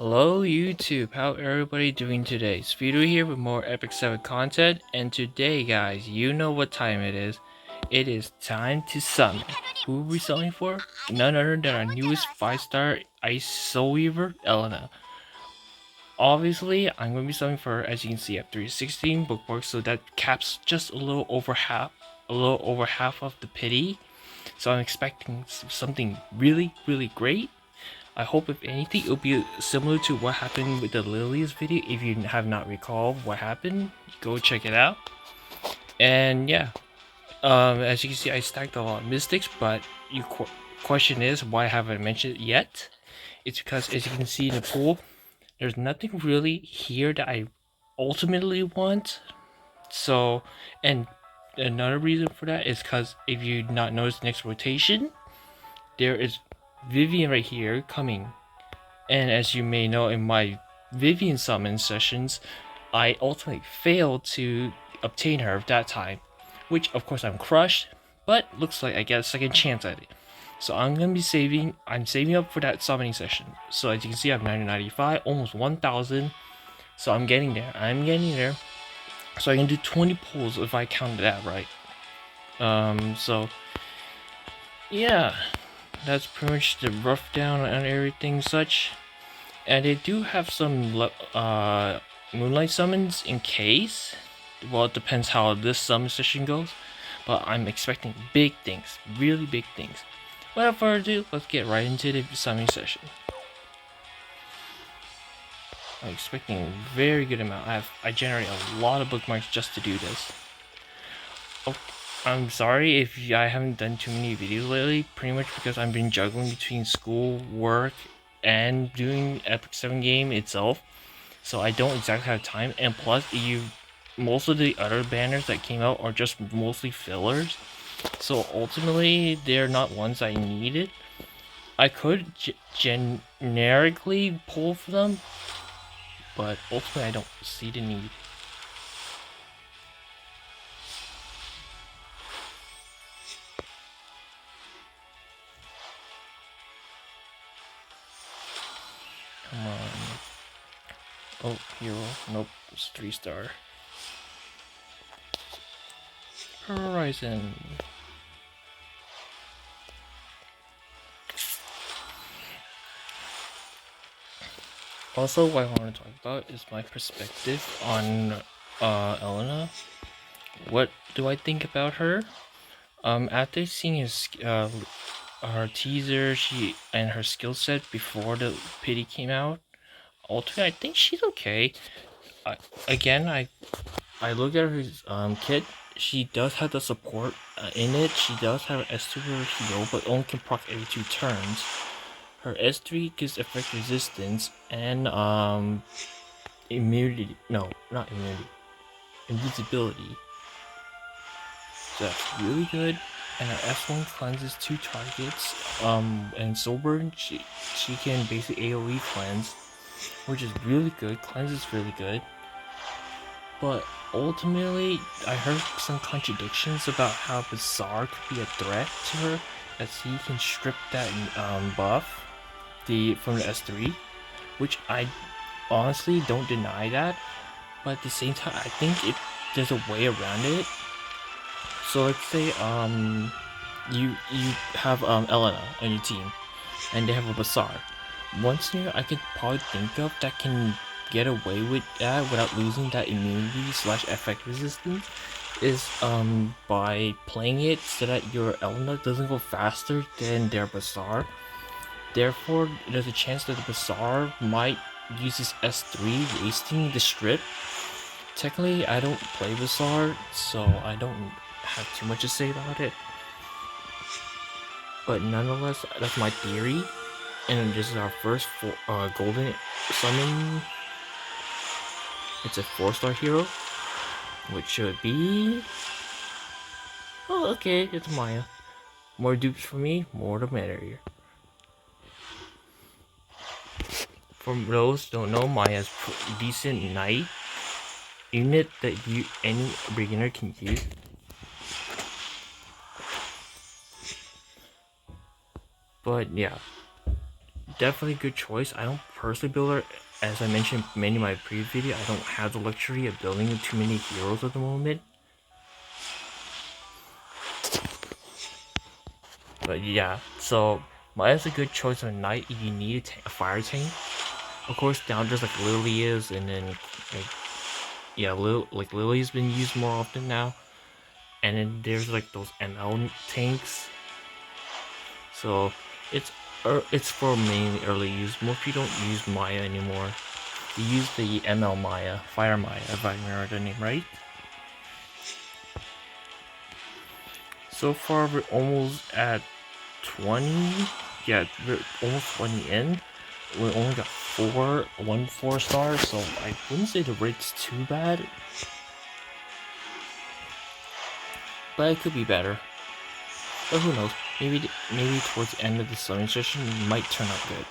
Hello YouTube, how everybody doing today? Speedo here with more Epic 7 content, and today guys, you know what time it is. It is time to summon. Who are we summoning for? None other than our newest 5-star Ice Soul Weaver, Elena. Obviously, I'm going to be summoning for her, as you can see, at 316 bookmarks, so that caps just a little over half of the pity. So I'm expecting something really great. I hope if anything it'll be similar to what happened with the Lilies video. If you have not recalled what happened, go check it out. And yeah, as you can see, I stacked a lot of mystics, but your question is why haven't I mentioned it yet? It's because as you can see in the pool, there's nothing really here that I ultimately want. So, and another reason for that is because if you not notice next rotation, there is Vivian right here coming. And as you may know, in my Vivian summon sessions, I ultimately failed to obtain her that time, which of course I'm crushed, but looks like I get a second chance at it. So I'm saving up for that summoning session. So as you can see, I have 995, almost 1,000. So I'm getting there. So I can do 20 pulls if I count that right. So yeah, that's pretty much the rough down on everything such. And they do have some Moonlight summons in case. Well, it depends how this summon session goes. But I'm expecting big things, really big things. Without further ado, let's get right into the summoning session. I'm expecting a very good amount. I generate a lot of bookmarks just to do this. Oh, I'm sorry if I haven't done too many videos lately, pretty much because I've been juggling between school, work, and doing Epic 7 game itself. So I don't exactly have time, and plus most of the other banners that came out are just mostly fillers. So ultimately, they're not ones I needed. I could generically pull for them, but ultimately I don't see the need. Come on. Oh, hero. Nope, it's 3-star. Horizon. Also, what I want to talk about is my perspective on Elena. What do I think about her? After seeing her teaser, and her skill set before the pity came out, ultimately I think she's okay. I look at her kit. She does have the support in it. She does have S2 heal, but only can proc every 2 turns. Her S3 gives effect resistance and immunity. No, not immunity. Invisibility. So that's really good. And her S1 cleanses 2 targets. And Soulburn, she can basically AoE cleanse, which is really good. Cleanse is really good. But ultimately, I heard some contradictions about how Bazaar could be a threat to her, as he can strip that buff from the S3, which I honestly don't deny that. But at the same time, I think there's a way around it. So let's say you have Elena on your team, and they have a Bazaar. One scenario I could probably think of that can get away with that without losing that immunity / effect resistance is by playing it so that your Elena doesn't go faster than their Bazaar. Therefore, there's a chance that the Bazaar might use his S3, wasting the strip. Technically, I don't play Bazaar, so I don't have too much to say about it. But nonetheless, that's my theory. And this is our first golden summon. It's a 4-star hero, which should be... Oh, okay, it's Maya. More dupes for me, more the merrier. For those who don't know, Maya's decent knight unit that any beginner can use. But yeah, definitely a good choice. I don't personally build her. As I mentioned in many of my previous video, I don't have the luxury of building too many heroes at the moment. But yeah, so Maya's a good choice on Knight if you need a fire tank. Of course, down there's like Lily is, and then like yeah, Lily's been used more often now. And then there's like those ML tanks. So it's for mainly early use. Most people don't use Maya anymore. They use the ML Maya, Fire Maya, if I remember the name right. So far we're almost at 20. Yeah, we're almost 20 in. We only got one 4-star, so I wouldn't say the rate's too bad. But it could be better. But who knows? Maybe towards the end of the summoning session, it might turn out good.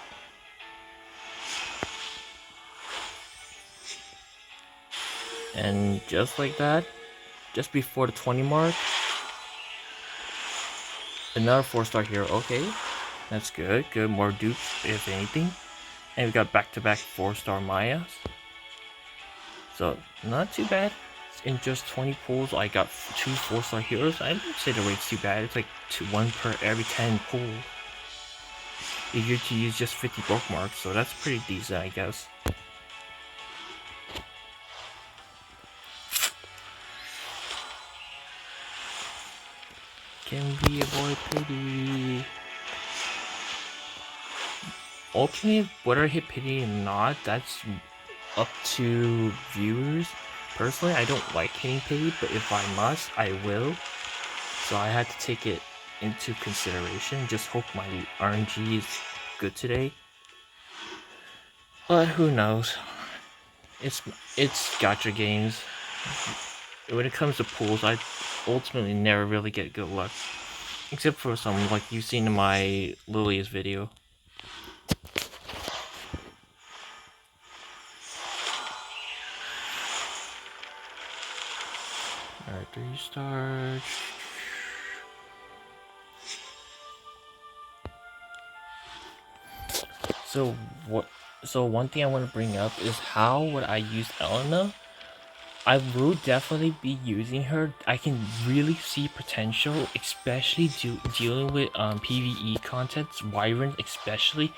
And just like that, just before the 20 mark, another 4-star hero. Okay, that's good. Good, more dupes if anything. And we got back-to-back 4-star Mayas. So not too bad. In just 20 pulls, I got 2 4-star heroes. I wouldn't say the rate's too bad. It's like 1 per every 10 pulls. If you're to use just 50 bookmarks, so that's pretty decent, I guess. Can be a boy pity. Ultimately, whether I hit pity or not, that's up to viewers. Personally, I don't like hitting pity, but if I must, I will. So I had to take it into consideration. Just hope my RNG is good today. But who knows? It's gacha games. When it comes to pools, I ultimately never really get good luck. Except for some like you've seen in my Lily's video. Alright, 3 stars. So one thing I want to bring up is how would I use Elena? I will definitely be using her. I can really see potential, especially dealing with PvE contents, Wyvern especially.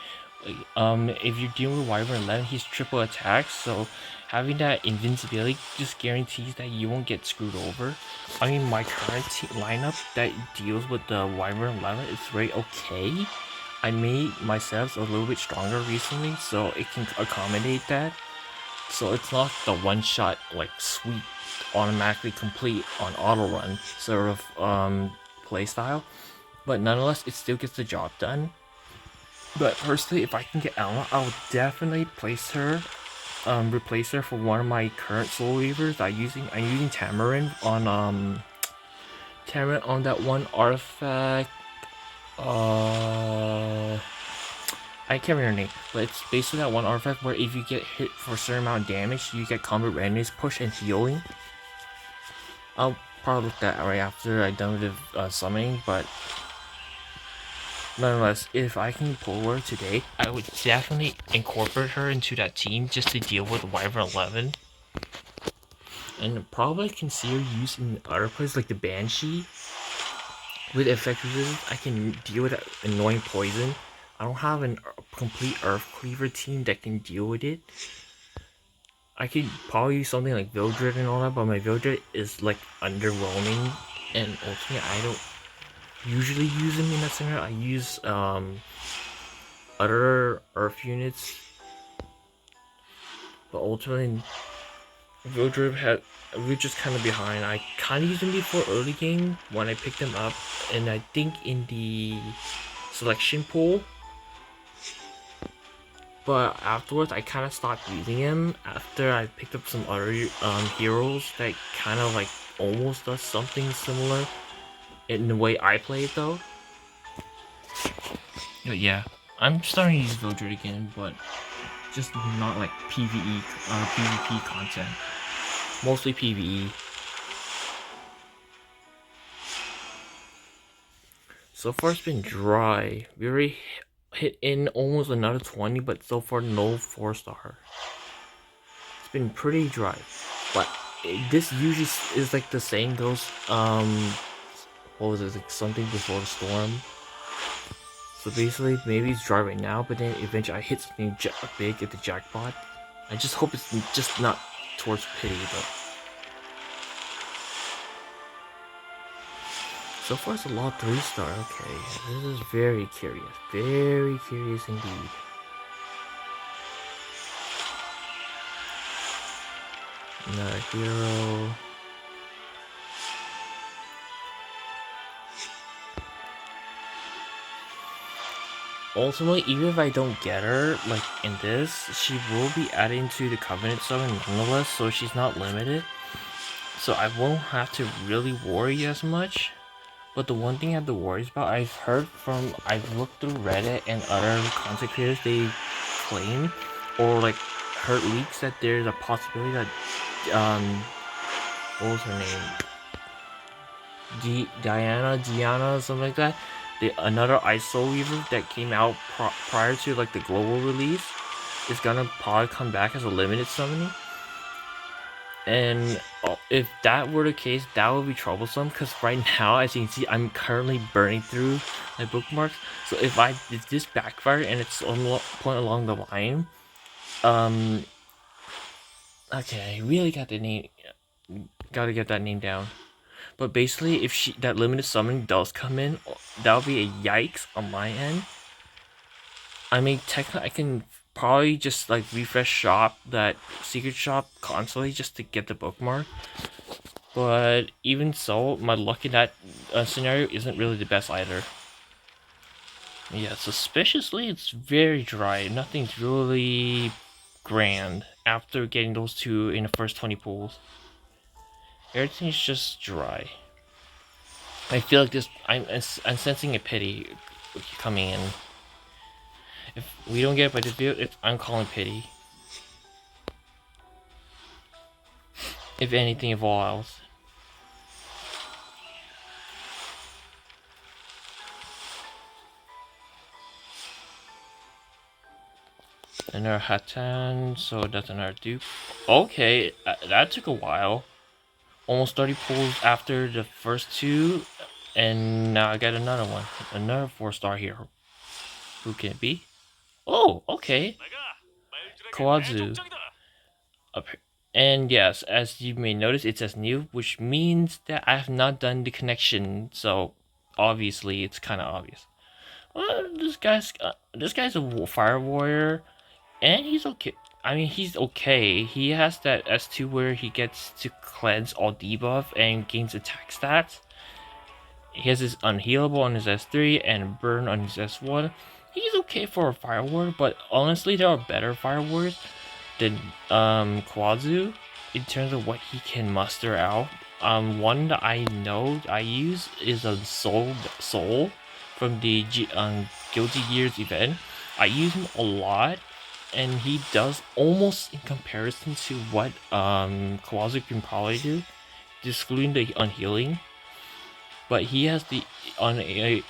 If you're dealing with Wyvern 11, he's triple attacks, so having that invincibility just guarantees that you won't get screwed over. I mean, my current lineup that deals with the Wyvern 11 is very okay. I made my setups a little bit stronger recently, so it can accommodate that. So it's not the one-shot like sweep, automatically complete on auto run sort of playstyle, but nonetheless it still gets the job done. But personally, if I can get Elena, I would definitely replace her for one of my current soul weavers. I'm using Tamarin on that one artifact. I can't remember her name, but it's basically that one artifact where if you get hit for a certain amount of damage, you get combat readiness, push, and healing. I'll probably look that right after I'm done with summoning, but nonetheless, if I can pull her today, I would definitely incorporate her into that team just to deal with Wyvern 11. And probably consider using other places like the Banshee. With effect resistance, I can deal with that annoying poison. I don't have a complete Earth Cleaver team that can deal with it. I could probably use something like Vildred and all that, but my Vildred is like underwhelming, and ultimately I don't usually use him in that scenario. I use other Earth units, but ultimately Vildred we're just kind of behind. I kind of used him before early game when I picked him up, and I think in the selection pool. But afterwards, I kind of stopped using him after I picked up some other heroes that kind of like almost does something similar in the way I play it though. But yeah, I'm starting to use Vildred again, but just not like PvE or PvP content. Mostly PvE. So far it's been dry. We already hit in almost another 20, but so far no 4-star. It's been pretty dry, but this usually is like the saying goes. What was it? Like something before the storm. So basically, maybe it's dry right now, but then eventually I hit something big at the jackpot. I just hope it's just not towards pity, but so far it's a lot 3-star. Okay, this is very curious indeed. Another hero. Ultimately, even if I don't get her, like in this, she will be adding to the Covenant summon nonetheless, so she's not limited. So I won't have to really worry as much. But the one thing I have to worry about, I've looked through Reddit and other content creators, they claim or like heard leaks that there's a possibility that, what was her name? Diana, something like that. Another ISO Weaver that came out prior to like the global release is gonna probably come back as a limited summoning. And if that were the case, that would be troublesome because right now, as you can see, I'm currently burning through my bookmarks. So if this backfire and it's on point along the line, okay, I really gotta get that name down. But basically, if that limited summon does come in, that would be a yikes on my end. I mean, technically, I can probably just like refresh shop, that secret shop constantly just to get the bookmark. But even so, my luck in that scenario isn't really the best either. Yeah, suspiciously, it's very dry. Nothing's really grand after getting those two in the first 20 pools. Everything's just dry. I feel like I'm sensing a pity coming in. If we don't get it by this video, I'm calling pity. If anything, of all else. Another Hatan, so that's another dupe. Okay, that took a while. Almost 30 pulls after the first two, and now I got another one. Another 4-star hero. Who can it be? Oh, okay. Kawazu. And yes, as you may notice, it says new, which means that I have not done the connection, so obviously it's kind of obvious. Well, this guy's a fire warrior, and he's okay. I mean, he's okay. He has that S2 where he gets to cleanse all debuff and gains attack stats. He has his unhealable on his S3 and burn on his S1. He's okay for a fire warrior, but honestly, there are better fire warriors than Kwazu in terms of what he can muster out. One that I know I use is a Soul from the Guilty Gears event. I use him a lot, and he does almost in comparison to what Kawazu can probably do, excluding the unhealing. But he has the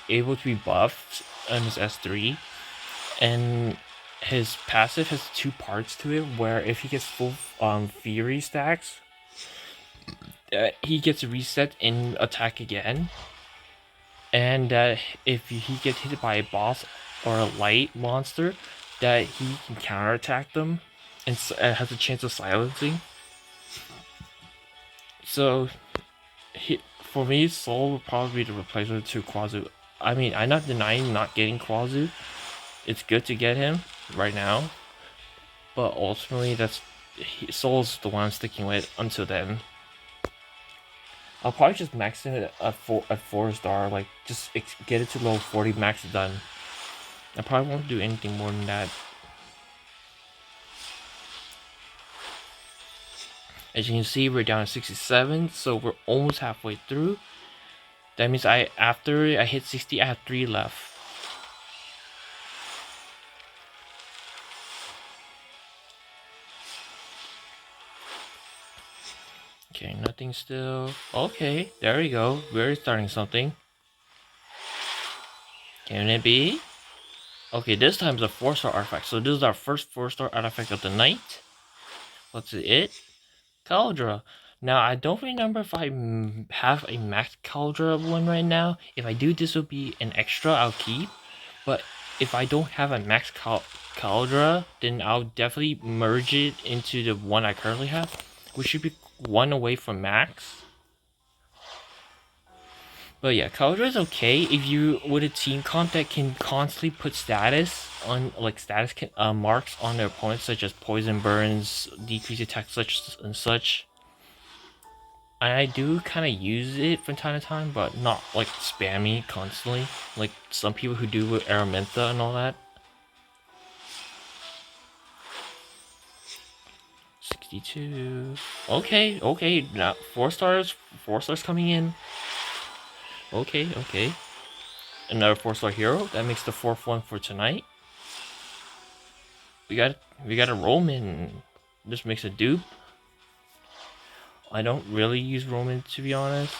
able to be buffed on his S3, and his passive has two parts to it. Where if he gets full Fury stacks, he gets reset in attack again, and if he gets hit by a boss or a light monster, that he can counterattack them and has a chance of silencing. So for me, Soul would probably be the replacement to Kwazu. I mean, I'm not denying not getting Kwazu. It's good to get him right now, but ultimately, Soul's the one I'm sticking with until then. I'll probably just max it at 4-star, like just get it to level 40, max it done. I probably won't do anything more than that. As you can see, we're down to 67, so we're almost halfway through. That means after I hit 60, I have 3 left. Okay, nothing still. Okay, there we go. We're starting something. Can it be? Okay, this time it's a 4-star artifact. So this is our first 4-star artifact of the night. What's it? Cauldra. Now, I don't remember if I have a max Cauldra one right now. If I do, this will be an extra I'll keep. But if I don't have a max Cauldra, then I'll definitely merge it into the one I currently have, which should be one away from max. But yeah, Cauldra is okay if you with a team comp that can constantly put status on status marks on their opponents, such as poison burns, decrease attack, such and such. I do kind of use it from time to time, but not like spammy constantly, like some people who do with Araminta and all that. 62. Okay, now 4 stars, 4 stars coming in. Okay. Another 4-star hero. That makes the 4th one for tonight. We got a Roman. This makes a dupe. I don't really use Roman, to be honest.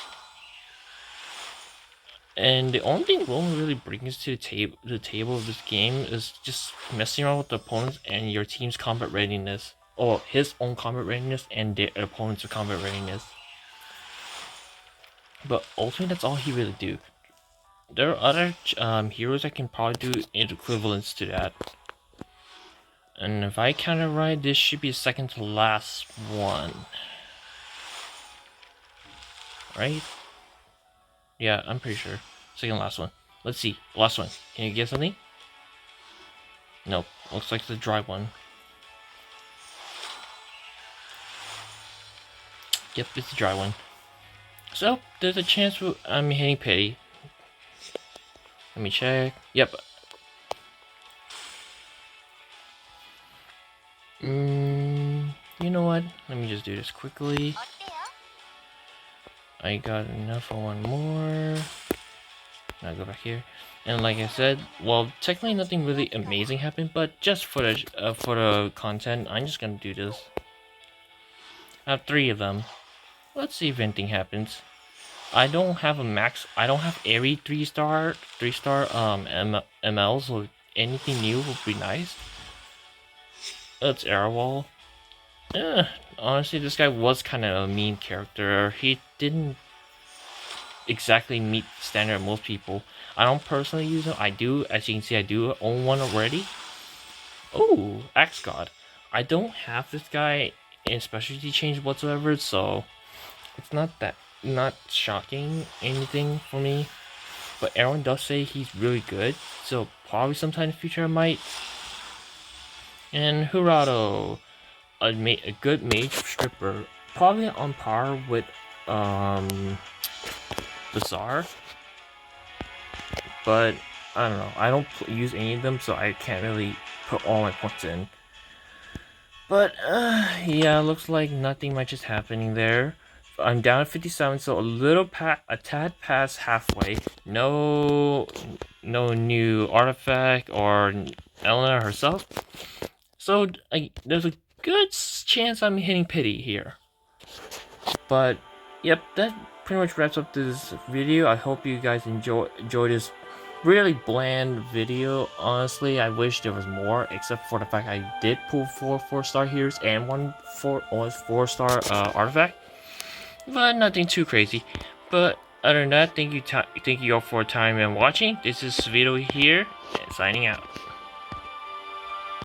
And the only thing Roman really brings to the table of this game is just messing around with the opponents and your team's combat readiness. Or his own combat readiness and their opponent's combat readiness. But ultimately, that's all he really do. There are other heroes that can probably do equivalents to that. And if I count it right, this should be a second to last one. Right? Yeah, I'm pretty sure. Second last one. Let's see. Last one. Can you get something? Nope. Looks like the dry one. Yep, it's a dry one. So, there's a chance I'm hitting pity. Let me check. Yep. You know what? Let me just do this quickly. I got enough for one more. Now go back here. And like I said, well, technically nothing really amazing happened, but just for the content, I'm just gonna do this. I have 3 of them. Let's see if anything happens. I don't have a max. I don't have every 3-star ML, so anything new would be nice. It's Airwall. Honestly, this guy was kind of a mean character. He didn't exactly meet the standard of most people. I don't personally use him. I do, as you can see, I do own one already. Oh, Axe God. I don't have this guy in specialty change whatsoever, so it's not shocking anything for me. But everyone does say he's really good, so probably sometime in the future I might. And Hurado, a good mage stripper, probably on par with Bizarre, but I don't know. I don't use any of them, so I can't really put all my points in. But yeah, looks like nothing much is happening there. I'm down at 57, so a tad past halfway. No new artifact or Elena herself. So there's a good chance I'm hitting pity here. But yep, that pretty much wraps up this video. I hope you guys enjoy this really bland video. Honestly, I wish there was more, except for the fact I did pull 4-star heroes and one 4-star artifact, but nothing too crazy. But other than that, thank you all for your time and watching. This is Vito here, signing out.